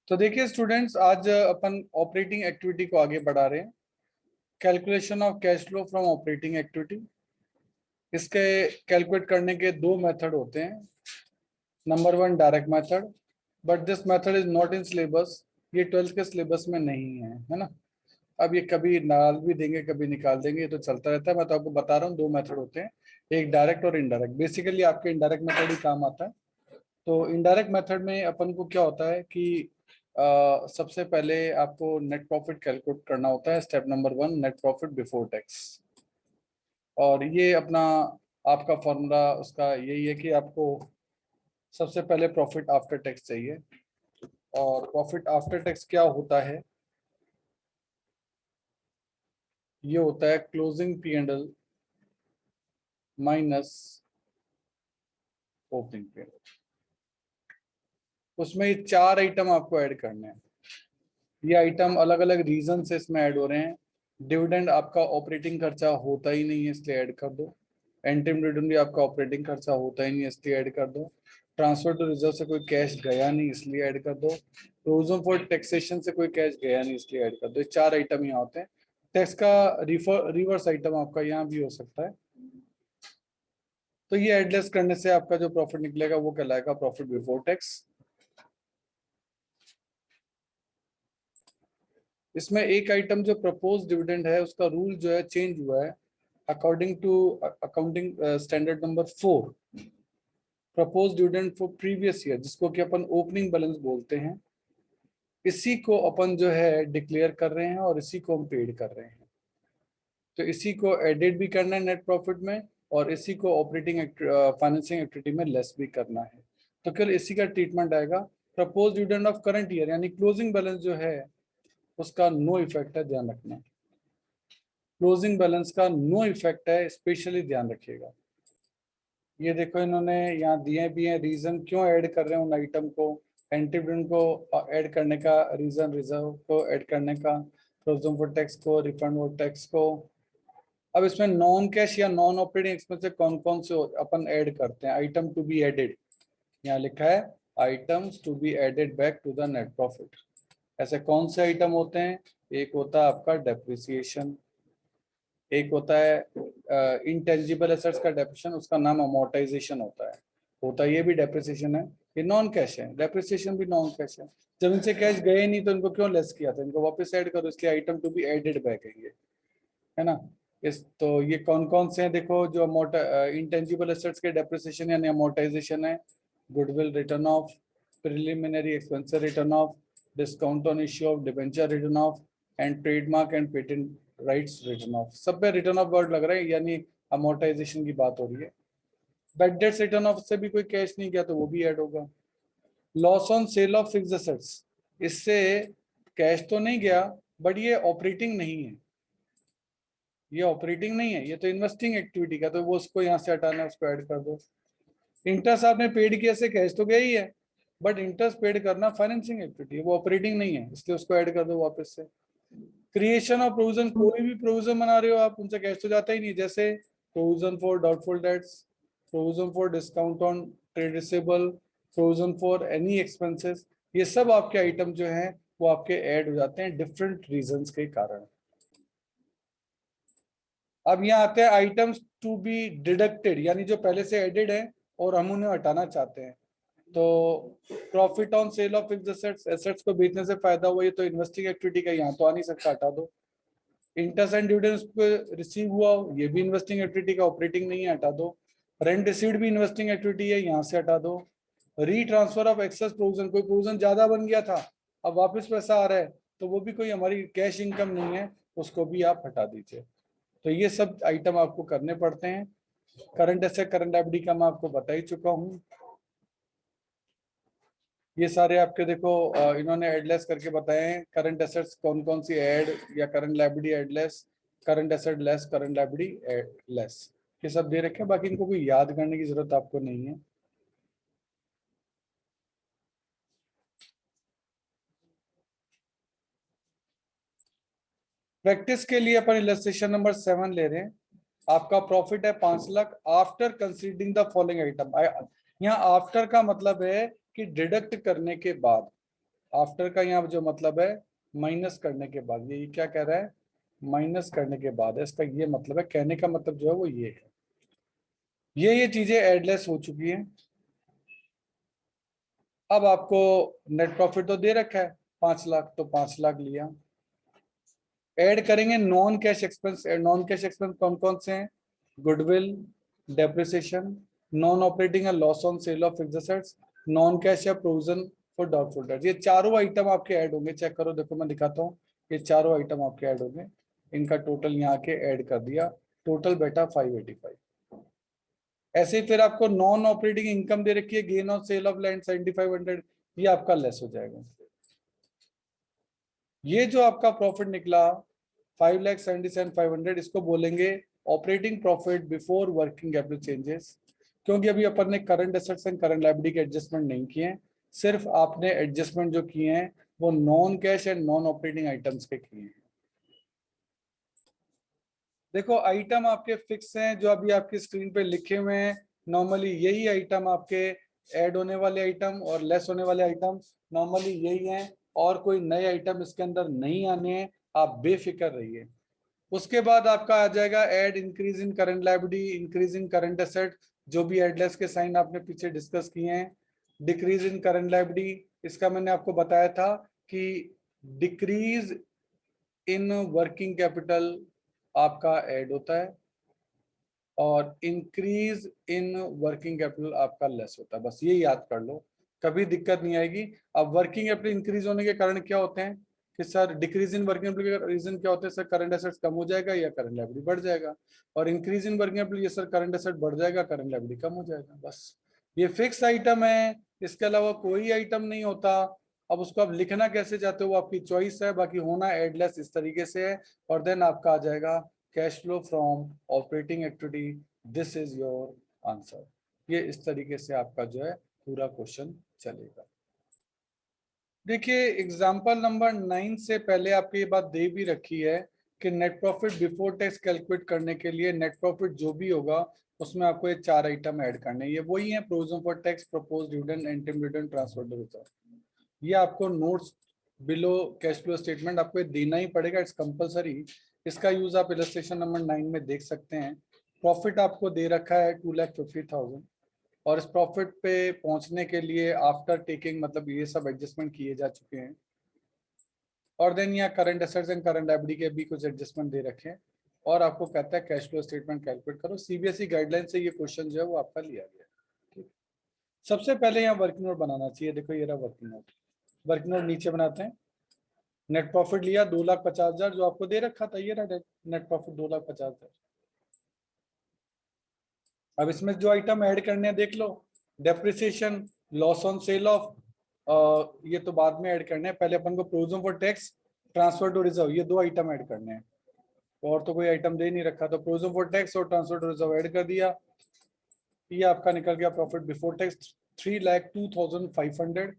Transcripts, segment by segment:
तो देखिए स्टूडेंट्स, आज अपन ऑपरेटिंग एक्टिविटी को आगे बढ़ा रहे हैं। Calculation of cash flow from operating activity. इसके कैलकुलेट करने के दो मेथड होते हैं। Number one, direct method, but this method is not in syllabus. ये 12th के सिलेबस में नहीं है ना। अब ये कभी डाल भी देंगे, कभी निकाल देंगे, ये तो चलता रहता है। मैं तो आपको बता रहा हूँ, दो मेथड होते हैं, एक डायरेक्ट और इनडायरेक्ट। बेसिकली आपके इनडायरेक्ट मेथड ही काम आता है। तो इनडायरेक्ट मेथड में अपन को क्या होता है कि सबसे पहले आपको नेट प्रॉफिट कैलकुलेट करना होता है। Step number one, net profit before tax. और ये अपना आपका फॉर्मूला उसका यही है कि आपको सबसे पहले प्रॉफिट आफ्टर टैक्स चाहिए। और प्रॉफिट आफ्टर टैक्स क्या होता है? ये होता है closing P and L minus opening P and L. उसमें ये चार आइटम आपको ऐड करने हैं। ये आइटम अलग अलग रीजन से इसमें ऐड हो रहे हैं। डिविडेंड आपका ऑपरेटिंग खर्चा होता ही नहीं है, इसलिए ऐड कर दो। एंटीम डिविडेंड भी आपका ऑपरेटिंग खर्चा होता ही नहीं है, इसलिए ऐड कर दो। ट्रांसफर टू रिजर्व से कोई कैश गया नहीं, इसलिए ऐड कर दो। प्रोविजन फॉर टैक्सेशन से कोई कैश गया नहीं, इसलिए ऐड कर दो। ये चार आइटम यहाँ होते हैं। टैक्स का रिवर्स आइटम आपका यहाँ भी हो सकता है। तो ये एडलेस करने से आपका जो प्रॉफिट निकलेगा वो कहलाएगा प्रॉफिट बिफोर टैक्स। इसमें एक आइटम जो प्रपोज डिविडेंड है, उसका रूल जो है चेंज हुआ है। According to accounting standard number 4, propose dividend for previous year, जिसको कि अपन ओपनिंग बैलेंस बोलते हैं, इसी को अपन जो है डिक्लेयर कर रहे हैं और इसी को हम पेड कर रहे हैं। तो इसी को एडिट भी करना है नेट प्रॉफिट में, और इसी को ऑपरेटिंग फाइनेंसिंग एक्टिविटी में लेस भी करना है। तो केवल इसी का ट्रीटमेंट आएगा। Propose dividend of current year यानी क्लोजिंग बैलेंस जो है उसका नो इफेक्ट है, ध्यान रखना। क्लोजिंग बैलेंस का नो इफेक्ट है, स्पेशली ध्यान रखिएगा। ये देखो इन्होंने यहाँ दिए भी हैं रीजन क्यों ऐड कर रहे हैं उन आइटम को। एंटीडिविडेंड को ऐड करने का रीजन, रिजर्व को ऐड करने का, प्रोविजन फॉर टैक्स को, रिफंड फॉर टैक्स को। अब इसमें नॉन कैश या नॉन ऑपरेटिंग एक्सपेंस से कौन कौन से अपन ऐड करते हैं? आइटम टू बी एडेड, यहाँ लिखा है items to be added back to the net profit. ऐसे कौन से आइटम होते हैं? एक होता है आपका डेप्रिसिएशन, एक होता है इंटेंजिबल एसेट्स का डेप्रिसिएशन, उसका नाम अमोर्टाइजेशन होता है ये भी डेप्रिसिएशन है। ये नॉन कैश है, डेप्रिसिएशन भी नॉन कैश है। जब इनसे कैश गए नहीं तो इनको क्यों लेस किया था? इनको वापस ऐड करो, इसलिए item to be added back है ना। इस तो ये कौन कौन से हैं देखो, जो इंटेंजिबल एसेट्स के डेप्रिसिएशन यानी अमोर्टाइजेशन है, goodwill return of, preliminary expenses return of, discount on issue of debenture return of, and trademark and patent rights return of. सब पे रिटर्न ऑफ वर्ड लग रहा है, यानी अमोर्टाइजेशन की बात हो रही है। बैड डेट्स रिटर्न ऑफ से भी कोई कैश नहीं गया तो वो भी ऐड होगा। Loss on sale of fixed assets, इससे कैश तो नहीं गया बट ये ऑपरेटिंग नहीं है, ये ऑपरेटिंग नहीं है, ये तो इन्वेस्टिंग एक्टिविटी का, तो वो उसको यहाँ से हटाना है, उसको ऐड कर दो। इंटरेस्ट आपने पेड किया से कैश तो गया ही है, बट इंटरेस्ट पेड करना फाइनेंसिंग एक्टिविटी है, वो ऑपरेटिंग नहीं है, इसलिए उसको ऐड कर दो वापस से। क्रिएशन ऑफ प्रोविजन, कोई भी प्रोविजन बना रहे हो आप, उनसे कैश तो जाता ही नहीं, जैसे provision for doubtful debts, provision for discount on trade receivable, provision for any expenses, ये सब आपके आइटम जो हैं वो आपके ऐड हो जाते हैं डिफरेंट रीजंस के कारण। अब यहाँ आते हैं आइटम्स टू बी डिडक्टेड, यानी जो पहले से एडेड है और हम उन्हें हटाना चाहते हैं। तो profit on sale of fixed assets, assets को बेचने से फायदा हुआ, ये तो इन्वेस्टिंग एक्टिविटी का, यहाँ तो आ नहीं सकता, हटा दो। इंटरेस्ट एंड डिविडेंड्स को रिसीव हुआ, ये भी इन्वेस्टिंग एक्टिविटी का, ऑपरेटिंग नहीं है, हटा दो। रेंट रिसीव्ड भी इन्वेस्टिंग एक्टिविटी है, यहाँ से हटा दो। रीट्रांसफर ऑफ एक्सेस प्रोविजन, कोई प्रोविजन ज्यादा बन गया था, अब वापस पैसा आ रहा है, तो वो भी कोई हमारी कैश इनकम नहीं है, उसको भी आप हटा दीजिए। तो ये सब आइटम आपको करने पड़ते हैं। करंट एसेट करंट लायबिलिटी का मैं आपको बता ही चुका हूँ। ये सारे आपके देखो इन्होंने एडलेस करके बताए हैं, करंट एसेट्स कौन कौन सी ऐड, या current liability add less, current asset less, current liability less, ये सब दे रखे हैं। बाकी इनको कोई याद करने की जरूरत आपको नहीं है। प्रैक्टिस के लिए अपन इलस्ट्रेशन नंबर 7 ले रहे हैं। आपका प्रॉफिट है 5 lakh after considering the following item. यहाँ आफ्टर का मतलब है कि डिडक्ट करने के बाद। आफ्टर का यहाँ जो मतलब है माइनस करने के बाद, ये क्या कह रहा है, माइनस करने के बाद है, इसका ये मतलब है, कहने का मतलब जो है वो ये है। ये चीजें एडलेस हो चुकी हैं। अब आपको नेट प्रॉफिट तो दे रखा है 5 लाख, तो 5 लाख लिया। ऐड करेंगे non cash expense. Non cash expense कौन कौन से हैं, गुडविल, डेप्रिसिएशन, नॉन ऑपरेटिंग है loss on sale of fixed assets, non cash या प्रोविजन फॉर डाउटफुल डेट्स। ये चारों आइटम आपके ऐड होंगे, चेक करो, देखो मैं दिखाता हूँ, ये चारों आइटम आपके ऐड होंगे, इनका टोटल यहाँ के ऐड कर दिया, टोटल बेटा 585। ऐसे ही फिर आपको नॉन ऑपरेटिंग इनकम दे रखी है, gain on sale of land 7500, ये आपका लेस हो जाएगा। ये जो आपका प्रॉफिट निकला 5,77,500, इसको बोलेंगे operating profit before working capital changes, क्योंकि अभी अपन ने current assets and current liability के एडजस्टमेंट नहीं किए हैं, सिर्फ आपने एडजस्टमेंट जो किए हैं वो non cash and non operating items के किए हैं। देखो आइटम आपके फिक्स हैं जो अभी आपकी स्क्रीन पे लिखे हुए हैं, नॉर्मली यही आइटम आपके ऐड होने वाले आइटम और लेस होने वाले आइटम नॉर्मली यही हैं, और कोई नए आइटम इसके अंदर नहीं आने हैं, आप बेफिक्र रहिए। उसके बाद आपका आ जाएगा add increase in current liability, increase in current asset, जो भी एडलेस के साइन आपने पीछे डिस्कस किए हैं। डिक्रीज इन करंट लायबिलिटी, इसका मैंने आपको बताया था कि डिक्रीज इन वर्किंग कैपिटल आपका ऐड होता है और इंक्रीज इन वर्किंग कैपिटल आपका लेस होता है, बस ये याद कर लो, कभी दिक्कत नहीं आएगी। अब वर्किंग कैपिटल इंक्रीज होने के कारण क्या होते हैं कि sir decrease in working capital के रीजन क्या होते हैं, सर करंट एसेट्स कम हो जाएगा या करंट लायबिलिटी बढ़ जाएगा, और इंक्रीज इन वर्किंग कैपिटल ये सर करंट एसेट बढ़ जाएगा, करंट लायबिलिटी कम हो जाएगा, बस ये फिक्स आइटम है, इसके अलावा कोई आइटम नहीं होता। अब उसको आप लिखना कैसे चाहते हो वो आपकी चॉइस है, बाकी होना एडलेस इस तरीके से है, और देन आपका आ जाएगा cash flow from operating activity, this is your answer. ये इस तरीके से आपका जो है पूरा क्वेश्चन चलेगा। देखिए एग्जाम्पल नंबर 9 से पहले आपकी ये बात दे भी रखी है कि net profit before tax calculate करने के लिए नेट प्रॉफिट जो भी होगा उसमें आपको ये 4 आइटम ऐड करने हैं, ये वही है, provision for tax, proposed dividend, interim dividend, transfer to reserve. ये आपको notes below cash flow statement आपको देना ही पड़ेगा, इट्स कंपलसरी। इसका यूज आप इलस्ट्रेशन नंबर 9 में देख सकते हैं। प्रॉफिट आपको दे रखा है 2,50,000, और इस प्रॉफिट पे पहुंचने के लिए आफ्टर टेकिंग मतलब ये सब एडजस्टमेंट किए जा चुके हैं, और देन यहाँ current assets and current liability के भी कुछ एडजस्टमेंट दे रखे हैं, और आपको कहता है कैश फ्लो स्टेटमेंट कैलकुलेट करो। सीबीएसई गाइडलाइन से ये क्वेश्चन जो है वो आपका लिया गया है। सबसे पहले यहाँ वर्किंग नोट बनाना चाहिए, देखो ये रहा वर्किंग नोट। वर्किंग नोट नीचे बनाते हैं। नेट प्रॉफिट लिया 2,50,000 जो आपको दे रखा था, ये रहा नेट प्रॉफिट 2,50,000। अब इसमें जो आइटम ऐड करने हैं देख लो, depreciation, loss on sale of, ये तो बाद में ऐड करने हैं, पहले अपन को provision for tax, transfer to reserve, ये 2 आइटम ऐड करने हैं, और तो कोई आइटम दे नहीं रखा, तो प्रोविजन फॉर टैक्स और ट्रांसफर टू रिजर्व ऐड कर दिया। ये आपका निकल गया प्रॉफिट बिफोर टैक्स 3,02,500।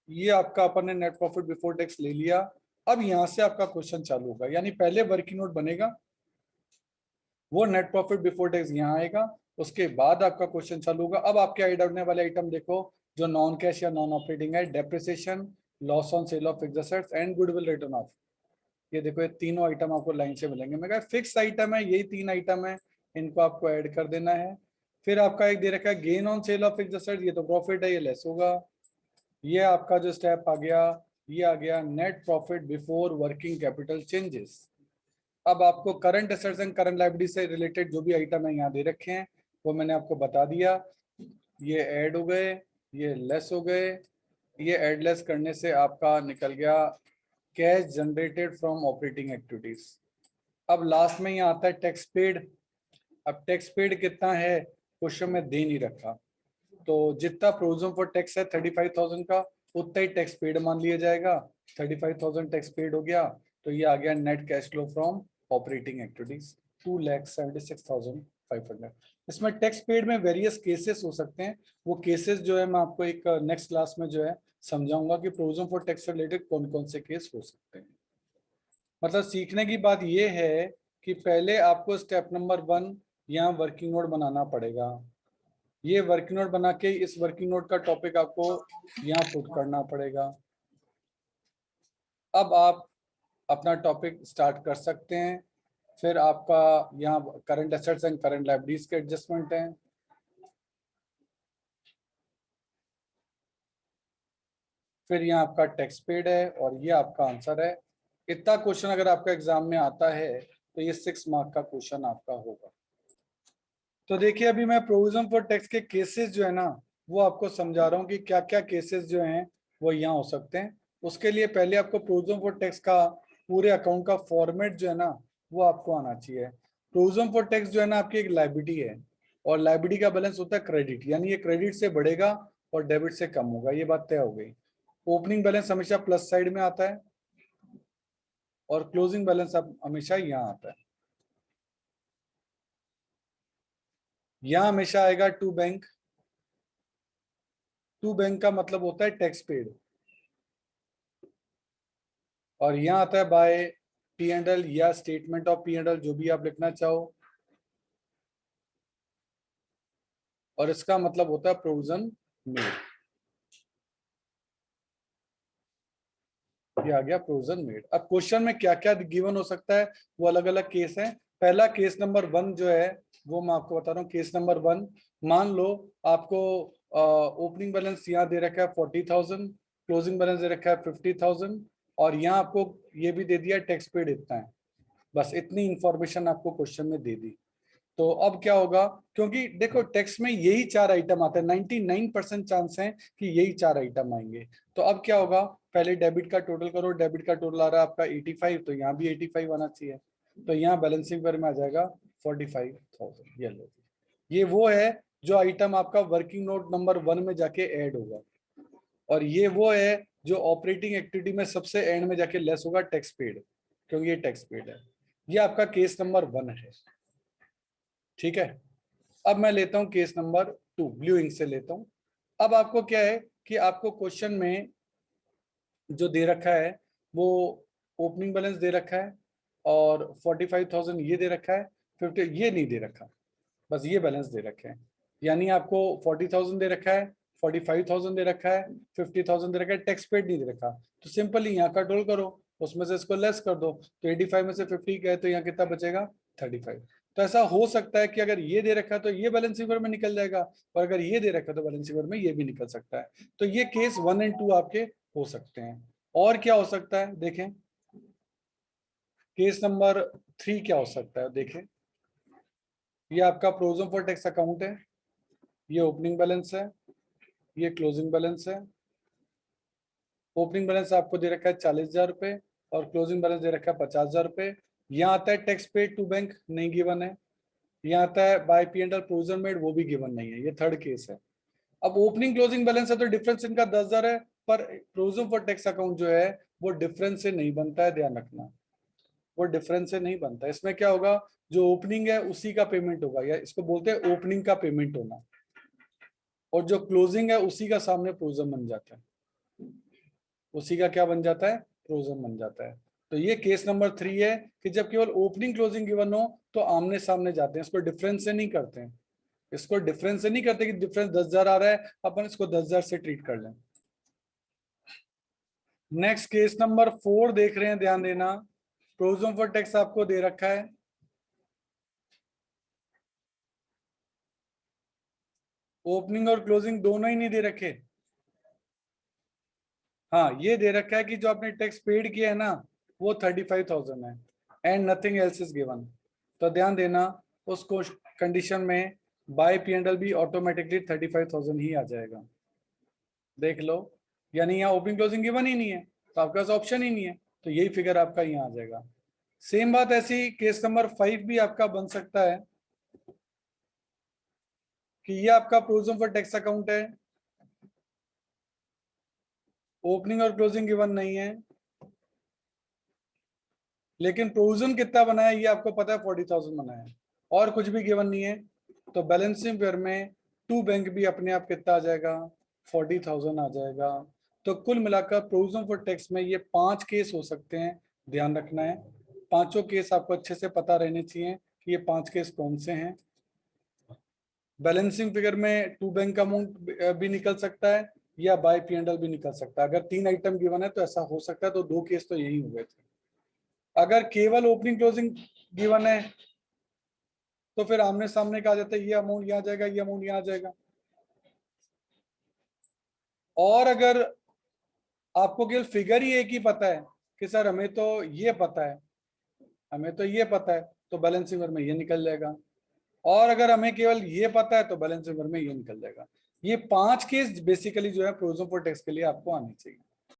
ये आपका अपन ने नेट प्रॉफिट बिफोर टैक्स ले लिया। अब यहाँ से आपका क्वेश्चन चालू होगा, यानी पहले वर्किंग नोट बनेगा, वो नेट प्रॉफिट बिफोर टैक्स यहाँ आएगा, उसके बाद आपका क्वेश्चन चालू होगा। अब आपके ऐड होने वाले आइटम देखो जो नॉन कैश या नॉन ऑपरेटिंग है, depreciation, loss on sale of fixed assets and goodwill return of. ये देखो ये तीनों आइटम आपको लाइन से मिलेंगे, मैं कहा फिक्स आइटम है, यही 3 आइटम है, इनको आपको ऐड कर देना है। फिर आपका एक दे रखा है gain on sale of fixed assets, ये तो प्रॉफिट है, ये लेस होगा। ये आपका जो स्टेप आ गया, ये आ गया net profit before working capital changes. अब आपको current assets and current liability से रिलेटेड जो भी आइटम है यहाँ दे रखे हैं वो मैंने आपको बता दिया, ये ऐड हो गए, ये लेस हो गए। ये ऐड लेस करने से आपका निकल गया cash generated from operating activities. अब लास्ट में यहाँ आता है टैक्स पेड। अब टैक्स पेड कितना है क्वेश्चन में दे नहीं रखा, तो जितना प्रोविजन फॉर टैक्स है 35,000 का, उतना ही टैक्स पेड मान लिया जाएगा। 35,000 टैक्स पेड हो गया, तो ये आ गया net cash flow from operating activities 2,76,500। इसमें टैक्स पेड में वेरियस केसेस हो सकते हैं, वो केसेस जो है मैं आपको एक नेक्स्ट क्लास में जो है समझाऊंगा कि प्रोविजन फॉर टैक्स से रिलेटेड कौन कौन से केस हो सकते हैं। मतलब सीखने की बात ये है कि पहले आपको स्टेप नंबर 1 यहाँ वर्किंग नोट बनाना पड़ेगा, ये वर्किंग नोट बना के इस वर्किंग नोट का टॉपिक आपको यहाँ पुट करना पड़ेगा। अब आप अपना टॉपिक स्टार्ट कर सकते हैं। फिर आपका यहाँ current assets and current liabilities के एडजस्टमेंट हैं। फिर यहाँ आपका टैक्स पेड है और ये आपका आंसर है। इतना क्वेश्चन अगर आपका एग्जाम में आता है तो ये 6 मार्क का क्वेश्चन आपका होगा। तो देखिए अभी मैं प्रोविजन फॉर टैक्स के केसेस जो है ना वो आपको समझा रहा हूँ कि क्या क्या केसेस जो हैं वो यहाँ हो सकते हैं। उसके लिए पहले आपको प्रोविजन फॉर टैक्स का पूरे अकाउंट का फॉर्मेट जो है ना वो आपको आना चाहिए। प्रोविजन फॉर टैक्स जो है ना आपकी एक लायबिलिटी है और लायबिलिटी का बैलेंस होता है क्रेडिट, यानी ये क्रेडिट से बढ़ेगा और डेबिट से कम होगा, ये बात तय हो गई। ओपनिंग बैलेंस हमेशा प्लस साइड में आता है और क्लोजिंग बैलेंस अब हमेशा यहाँ आता है। यहाँ हमेशा आएगा टू बैंक। टू बैंक का मतलब होता है टैक्स पेड। और यहाँ आता है बाय पी एंड एल या statement of P and L, जो भी आप लिखना चाहो। और इसका मतलब होता है प्रोविजन मेड। ये आ गया प्रोविजन मेड। अब क्वेश्चन में क्या क्या गिवन हो सकता है वो अलग अलग केस है। पहला केस नंबर 1 जो है वो मैं आपको बता रहा हूँ। केस नंबर 1, मान लो आपको ओपनिंग बैलेंस यहाँ दे रखा है 40,000, क्लोजिंग बैलेंस दे रखा है 50,000 और यहाँ आपको ये भी दे दिया टैक्स पेड इतना है। बस इतनी इंफॉर्मेशन आपको क्वेश्चन में दे दी। तो अब क्या होगा, क्योंकि देखो टैक्स में यही 4 आइटम आते हैं, 99% चांस है कि यही 4 आइटम आएंगे। तो अब क्या होगा, पहले डेबिट का टोटल करो। डेबिट का टोटल आ रहा है आपका 85, तो यहाँ भी 85 आना चाहिए। तो यहाँ बैलेंसिंग में आ जाएगा 45,000। ये लो, ये वो है जो आइटम आपका वर्किंग नोट नंबर 1 में जाके ऐड होगा। और ये वो है जो ऑपरेटिंग एक्टिविटी में सबसे एंड में जाके लेस होगा, टैक्स पेड, क्योंकि ये टैक्स पेड है। ये आपका केस नंबर 1 है। ठीक है, अब मैं लेता हूं केस नंबर 2, ब्लू इंक से लेता हूं। अब आपको क्या है कि आपको क्वेश्चन में जो दे रखा है वो ओपनिंग बैलेंस दे रखा है और 45,000 ये दे रखा है, 50 ये नहीं दे रखा, बस ये बैलेंस दे रखे हैं। यानी आपको 40,000 दे रखा है, 45,000 दे रखा है, 50,000 दे रखा है, टैक्स पेड नहीं दे रखा। तो सिंपली यहाँ का टोल करो, उसमें से इसको लेस कर दो। तो 85 में से 50 गए तो यहाँ कितना बचेगा, 35। तो ऐसा हो सकता है कि अगर ये दे रखा है तो ये बैलेंस शीट में निकल जाएगा, और अगर ये दे रखा है तो बैलेंस शीट में ये भी निकल सकता है। तो ये केस 1 एंड 2 आपके हो सकते हैं। और क्या हो सकता है देखें, केस नंबर 3 क्या हो सकता है देखें। ये आपका प्रोविजन फॉर टैक्स अकाउंट है, ये ओपनिंग बैलेंस है, ये क्लोजिंग बैलेंस है। ओपनिंग बैलेंस आपको दे रखा है 40,000 रुपए और क्लोजिंग बैलेंस दे रखा है 50,000 रुपए। यहाँ आता है टैक्स पेड टू बैंक, नहीं गिवन है। यहाँ आता है by P and L provision made, वो भी गिवन नहीं है। ये थर्ड केस है। अब ओपनिंग क्लोजिंग बैलेंस है तो डिफरेंस इनका 10,000 है, पर प्रोविजन फॉर टैक्स अकाउंट जो है वो डिफरेंस से नहीं बनता है, ध्यान रखना। वो डिफरेंस से नहीं बनता है। इसमें क्या होगा, जो ओपनिंग है उसी का पेमेंट होगा, या इसको बोलते हैं ओपनिंग का पेमेंट होना, और जो क्लोजिंग है उसी का सामने प्रोविजन बन जाता है। उसी का क्या बन जाता है, प्रोविजन बन जाता है। तो ये केस नंबर 3 है कि जब केवल ओपनिंग क्लोजिंग गिवन हो तो आमने सामने जाते हैं, इसको डिफरेंस से नहीं करते हैं। इसको डिफरेंस से नहीं करते कि डिफरेंस 10,000 आ रहा है, अपन इसको 10,000 से ट्रीट कर लें। नेक्स्ट केस नंबर 4 देख रहे हैं, ध्यान देना। प्रोविजन फॉर टैक्स आपको दे रखा है, ओपनिंग और क्लोजिंग दोनों ही नहीं दे रखे। हाँ, ये दे रखा है कि जो आपने टैक्स पेड किया है ना वो 35,000 है and nothing else is given. तो ध्यान देना, उसको कंडीशन में बाय पी एंड एल भी ऑटोमेटिकली 35,000 ही आ जाएगा। देख लो, यानी यहाँ ओपनिंग क्लोजिंग गिवन ही नहीं है तो आपके पास ऑप्शन ही नहीं है, तो यही फिगर आपका यहाँ आ जाएगा। सेम बात ऐसी केस नंबर 5 भी आपका बन सकता है कि ये आपका प्रोविजन फॉर टैक्स अकाउंट है, ओपनिंग और क्लोजिंग गिवन नहीं है, लेकिन प्रोविजन कितना बना है ये आपको पता है, 40,000 बना है, और कुछ भी गिवन नहीं है। तो बैलेंसिंग पेयर में टू बैंक भी अपने आप कितना आ जाएगा, 40,000 आ जाएगा। तो कुल मिलाकर प्रोविजन फॉर टैक्स में ये 5 केस हो सकते हैं, ध्यान रखना है। पांचों केस आपको अच्छे से पता रहने चाहिए कि ये 5 केस कौन से हैं। बैलेंसिंग फिगर में टू बैंक अमाउंट भी निकल सकता है या बाय P&L भी निकल सकता है। अगर 3 आइटम गिवन है तो ऐसा हो सकता है, तो 2 केस तो यही हुए थे। अगर केवल ओपनिंग क्लोजिंग गिवन है तो फिर आमने सामने कहा जाता है ये अमाउंट यहाँ जाएगा, ये अमाउंट यहाँ जाएगा। और अगर आपको केवल फिगर ही एक ही पता है कि सर हमें तो ये पता है, हमें तो ये पता है, तो बैलेंसिंग में ये निकल जाएगा। और अगर हमें केवल ये पता है तो बैलेंसिंग में ये निकल जाएगा। ये 5 केस बेसिकली जो है प्रोविजन फॉर टैक्स के लिए आपको आनी चाहिए।